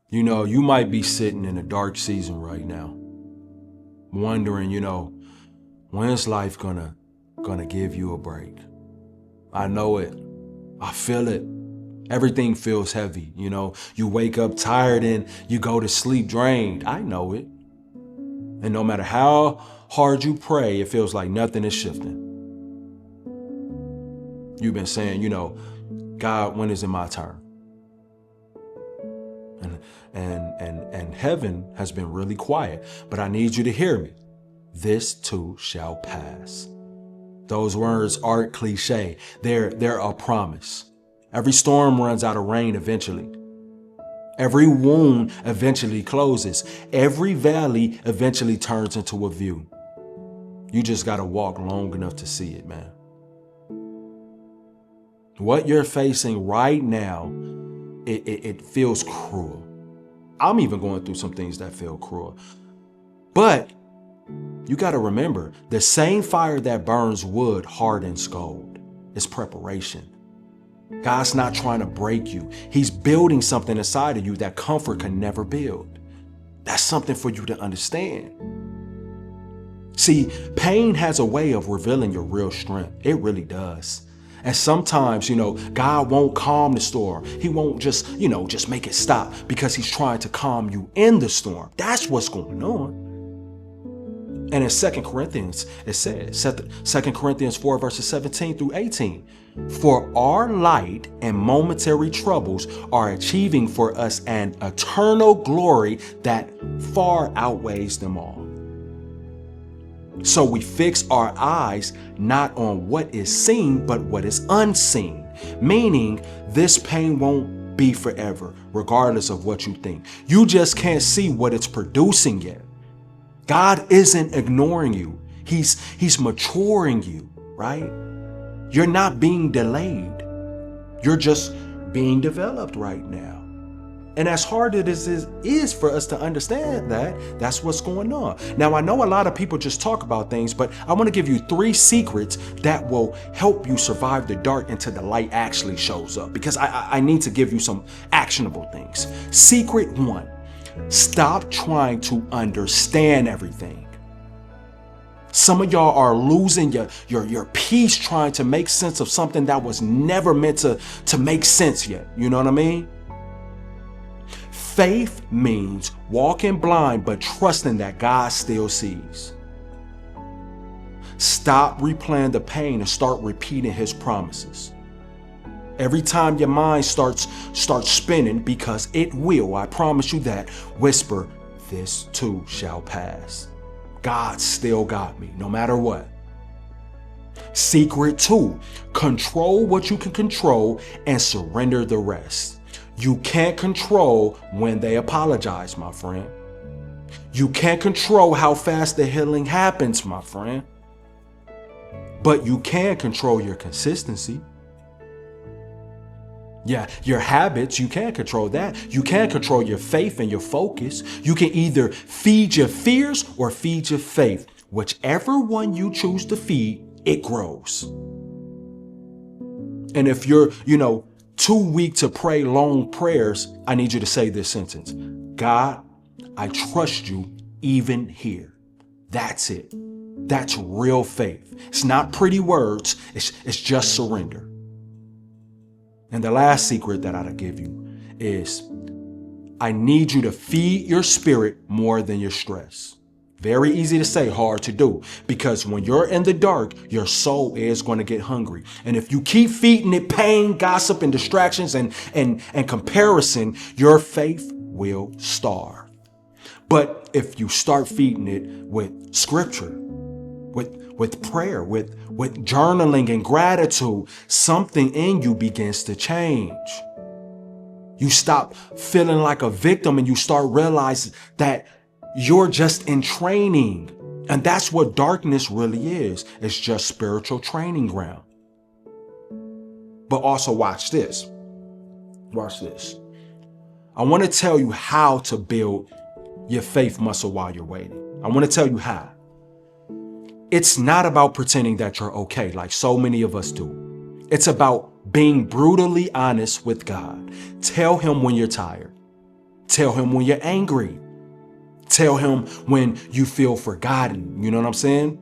You know, you might be sitting in a dark season right now, wondering, when's life gonna give you a break? I know it. I feel it. Everything feels heavy, You wake up tired and you go to sleep drained. I know it. And no matter how hard you pray, it feels like nothing is shifting. You've been saying, God, when is it my turn? And heaven has been really quiet, but I need you to hear me. This too shall pass. Those words aren't cliche. They're a promise. Every storm runs out of rain eventually. Every wound eventually closes. Every valley eventually turns into a view. You just gotta walk long enough to see it, man. What you're facing right now, it feels cruel. I'm even going through some things that feel cruel. But you gotta remember, the same fire that burns wood hardens gold. It's preparation. God's not trying to break you. He's building something inside of you that comfort can never build. That's something for you to understand. See, pain has a way of revealing your real strength. It really does. And sometimes, God won't calm the storm. He won't just make it stop because he's trying to calm you in the storm. That's what's going on. And in 2 Corinthians, it says, 2 Corinthians 4 verses 17 through 18, for our light and momentary troubles are achieving for us an eternal glory that far outweighs them all. So we fix our eyes not on what is seen, but what is unseen, meaning this pain won't be forever, regardless of what you think. You just can't see what it's producing yet. God isn't ignoring you. He's maturing you, right? You're not being delayed. You're just being developed right now. And as hard as it is for us to understand that's what's going on. Now, I know a lot of people just talk about things, but I want to give you 3 secrets that will help you survive the dark until the light actually shows up, because I need to give you some actionable things. Secret 1. Stop trying to understand everything. Some of y'all are losing your peace trying to make sense of something that was never meant to make sense yet. You know what I mean? Faith means walking blind but trusting that God still sees. Stop replaying the pain and start repeating his promises. Every time your mind starts spinning, because it will, I promise you that, whisper, this too shall pass. God still got me, no matter what. Secret 2, control what you can control and surrender the rest. You can't control when they apologize, my friend. You can't control how fast the healing happens, my friend. But you can control your consistency. Yeah, your habits, you can't control that. You can't control your faith and your focus. You can either feed your fears or feed your faith. Whichever one you choose to feed, it grows. And if you're, too weak to pray long prayers, I need you to say this sentence. God, I trust you even here. That's it. That's real faith. It's not pretty words. It's just surrender. And the last secret that I'll give you is I need you to feed your spirit more than your stress. Very easy to say, hard to do, because when you're in the dark, your soul is going to get hungry. And if you keep feeding it pain, gossip, and distractions and comparison, your faith will starve. But if you start feeding it with scripture, with prayer, with journaling and gratitude, something in you begins to change. You stop feeling like a victim and you start realizing that you're just in training. And that's what darkness really is. It's just spiritual training ground. But also watch this. Watch this. I want to tell you how to build your faith muscle while you're waiting. I want to tell you how. It's not about pretending that you're okay like so many of us do. It's about being brutally honest with God. Tell him when you're tired. Tell him when you're angry. Tell him when you feel forgotten. You know what I'm saying?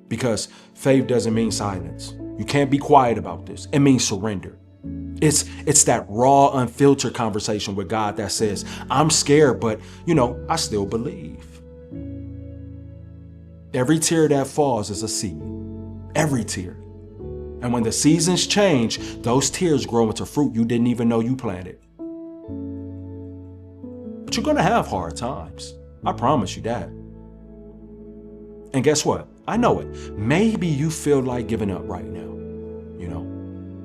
Because faith doesn't mean silence. You can't be quiet about this. It means surrender. It's that raw, unfiltered conversation with God that says, I'm scared, but I still believe. Every tear that falls is a seed. Every tear. And when the seasons change, those tears grow into fruit you didn't even know you planted. But you're going to have hard times. I promise you that. And guess what? I know it. Maybe you feel like giving up right now.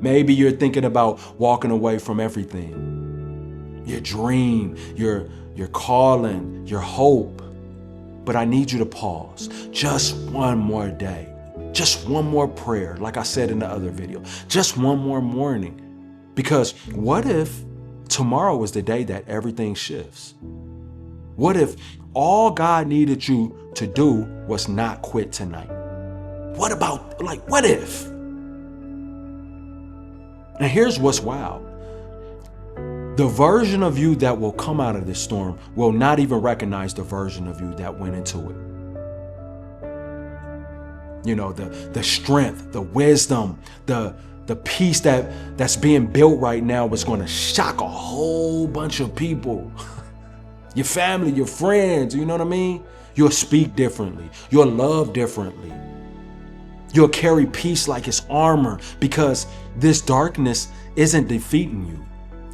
Maybe you're thinking about walking away from everything. Your dream, your calling, your hope. But I need you to pause. Just one more day. Just one more prayer, like I said in the other video. Just one more morning. Because what if tomorrow is the day that everything shifts? What if all God needed you to do was not quit tonight? What if? And here's what's wild. The version of you that will come out of this storm will not even recognize the version of you that went into it. The strength, the wisdom, the peace that's being built right now is going to shock a whole bunch of people. Your family, your friends, you know what I mean? You'll speak differently. You'll love differently. You'll carry peace like it's armor, because this darkness isn't defeating you.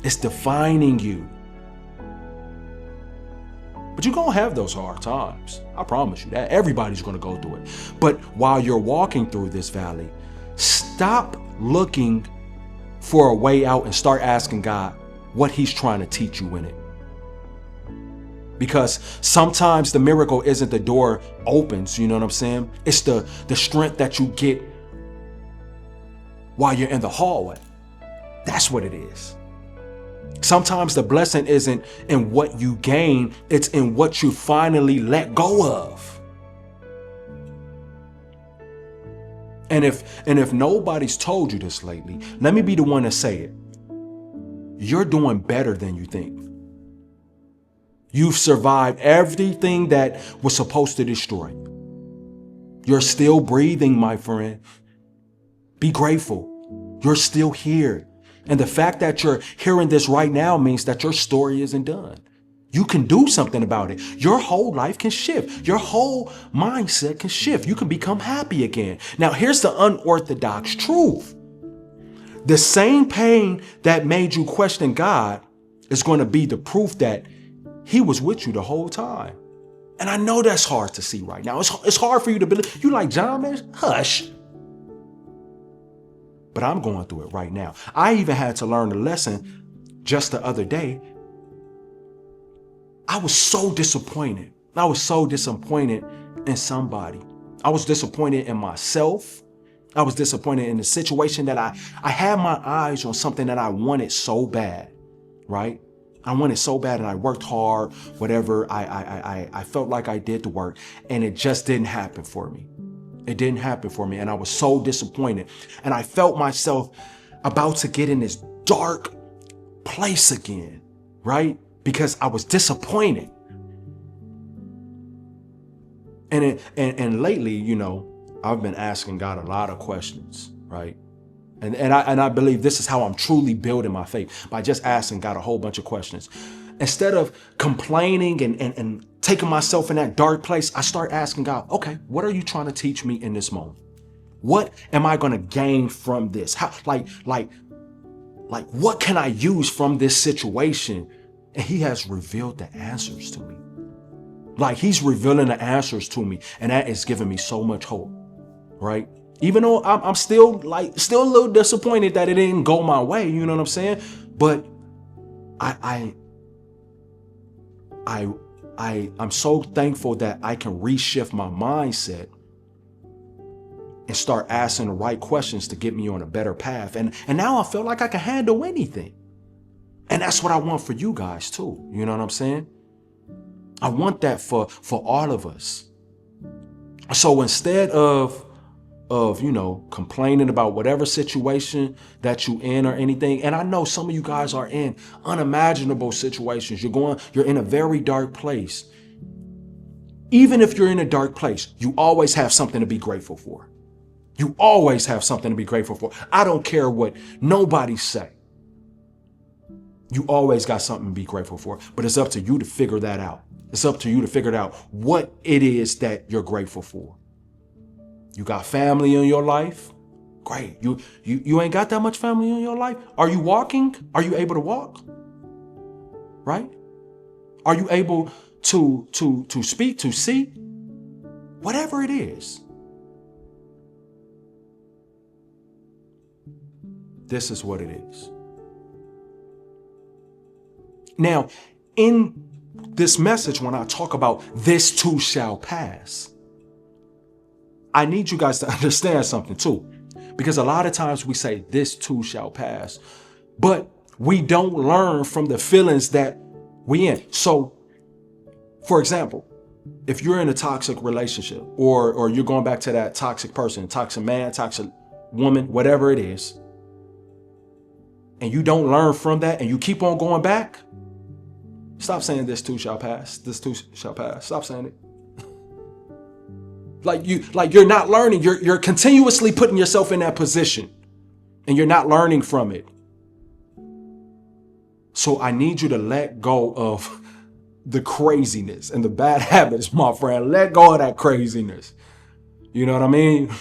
It's defining you. But you're going to have those hard times. I promise you that. Everybody's going to go through it. But while you're walking through this valley, stop looking for a way out and start asking God what he's trying to teach you in it. Because sometimes the miracle isn't the door opens, you know what I'm saying? It's the strength that you get while you're in the hallway. That's what it is. Sometimes the blessing isn't in what you gain, it's in what you finally let go of. And if nobody's told you this lately, let me be the one to say it. You're doing better than you think. You've survived everything that was supposed to destroy you. You're still breathing, my friend. Be grateful. You're still here. And the fact that you're hearing this right now means that your story isn't done. You can do something about it. Your whole life can shift. Your whole mindset can shift. You can become happy again. Now, here's the unorthodox truth. The same pain that made you question God is going to be the proof that he was with you the whole time. And I know that's hard to see right now. It's hard for you to believe. You like, John, man, hush. But I'm going through it right now. I even had to learn a lesson just the other day. I was so disappointed. I was so disappointed in somebody. I was disappointed in myself. I was disappointed in the situation that I had my eyes on something that I wanted so bad, right? I wanted so bad and I worked hard, whatever. I felt like I did the work and it just didn't happen for me. It didn't happen for me and I was so disappointed. And I felt myself about to get in this dark place again, right? Because I was disappointed. And lately, I've been asking God a lot of questions, right? And I believe this is how I'm truly building my faith, by just asking God a whole bunch of questions. Instead of complaining and taking myself in that dark place, I start asking God, okay, what are you trying to teach me in this moment? What am I going to gain from this? How, like, what can I use from this situation? And he has revealed the answers to me. Like, he's revealing the answers to me. And that is giving me so much hope, right? Even though I'm still a little disappointed that it didn't go my way, you know what I'm saying? But I'm so thankful that I can reshift my mindset and start asking the right questions to get me on a better path. And now I feel like I can handle anything. And that's what I want for you guys too. You know what I'm saying? I want that for all of us. So instead of of, complaining about whatever situation that you in or anything. And I know some of you guys are in unimaginable situations. You're in a very dark place. Even if you're in a dark place, you always have something to be grateful for. You always have something to be grateful for. I don't care what nobody say. You always got something to be grateful for, but it's up to you to figure that out. It's up to you to figure out what it is that you're grateful for. You got family in your life? Great. You ain't got that much family in your life? Are you walking? Are you able to walk? Right? Are you able to speak, to see? Whatever it is. This is what it is. Now, in this message, when I talk about this too shall pass, I need you guys to understand something too, because a lot of times we say this too shall pass, but we don't learn from the feelings that we in. So, for example, if you're in a toxic relationship or you're going back to that toxic person, toxic man, toxic woman, whatever it is, and you don't learn from that and you keep on going back, stop saying this too shall pass. This too shall pass. Stop saying it. Like you're not learning. You're continuously putting yourself in that position and you're not learning from it. So I need you to let go of the craziness and the bad habits, my friend. Let go of that craziness. You know what I mean?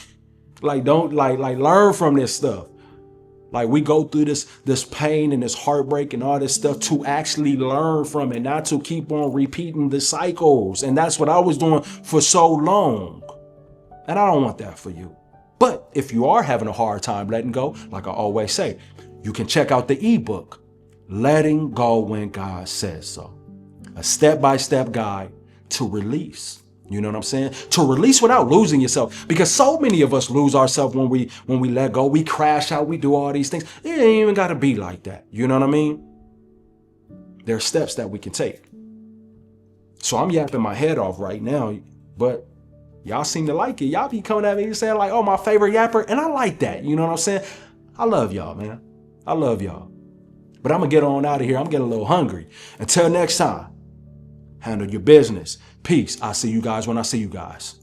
Don't learn from this stuff. Like, we go through this pain and this heartbreak and all this stuff to actually learn from it, not to keep on repeating the cycles. And that's what I was doing for so long. And I don't want that for you. But if you are having a hard time letting go, like I always say, you can check out the ebook, Letting Go When God Says So. A step-by-step guide to release. You know what I'm saying? To release without losing yourself. Because so many of us lose ourselves when we let go. We crash out. We do all these things. It ain't even got to be like that. You know what I mean? There are steps that we can take. So I'm yapping my head off right now, but y'all seem to like it. Y'all be coming at me saying like, oh, my favorite yapper. And I like that. You know what I'm saying? I love y'all, man. I love y'all. But I'm going to get on out of here. I'm getting a little hungry. Until next time, handle your business. Peace. I'll see you guys when I see you guys.